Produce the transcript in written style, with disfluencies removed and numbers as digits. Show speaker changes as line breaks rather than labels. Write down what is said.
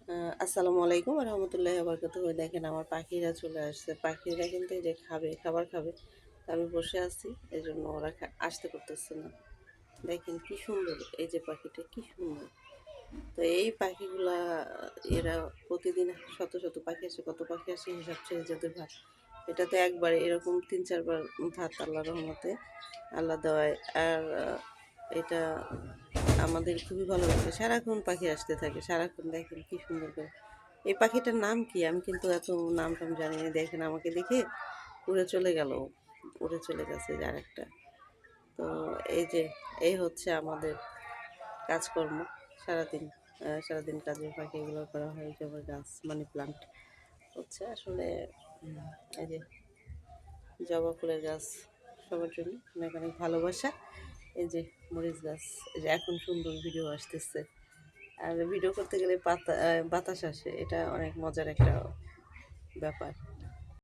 আসসালামু আলাইকুম রহমতুল্লাহি বারাকাতুহু। দেখেন আমার পাখিরা চলে আসছে। পাখিরা কিন্তু এই যে খাবে, খাবার খাবে। তা আমি বসে আছি, এই জন্য ওরা আসতে করতেছে না। দেখেন কি সুন্দর, এই যে পাখিটা কি সুন্দর। তো এই পাখিগুলা এরা প্রতিদিন শত শত পাখি আসে, কত পাখি আসে হিসাব ছেড়ে যেতে ভাত। এটা তো একবারে এরকম ৩-৪ বার ভাত আল্লাহর রহমতে, আল্লাহ দেওয়ায়। আর এটা আমাদের খুবই ভালো লাগে। সারাক্ষণ পাখি আসতে থাকে, সারাক্ষণ। দেখেন কি সুন্দর করে। এই পাখিটার নাম কি আমি কিন্তু এত নাম টাম জানি না। দেখেন আমাকে দেখে উড়ে চলে গেল, উড়ে চলে গেছে যে আরেকটা। তো এই যে এই হচ্ছে আমাদের কাজকর্ম সারাদিন। সারাদিন কাজের ফাঁকে এগুলো করা হয়। যেমন গাছ, মানি প্লান্ট হচ্ছে আসলে। এই যে জবা ফুলের গাছ, সবার জন্য অনেক অনেক ভালোবাসা। এই যে মরিচ গাছ, এই যে এখন সুন্দর ভিডিও আসতেছে। আর ভিডিও করতে গেলে বাতাস আসে, এটা অনেক মজার একটা ব্যাপার।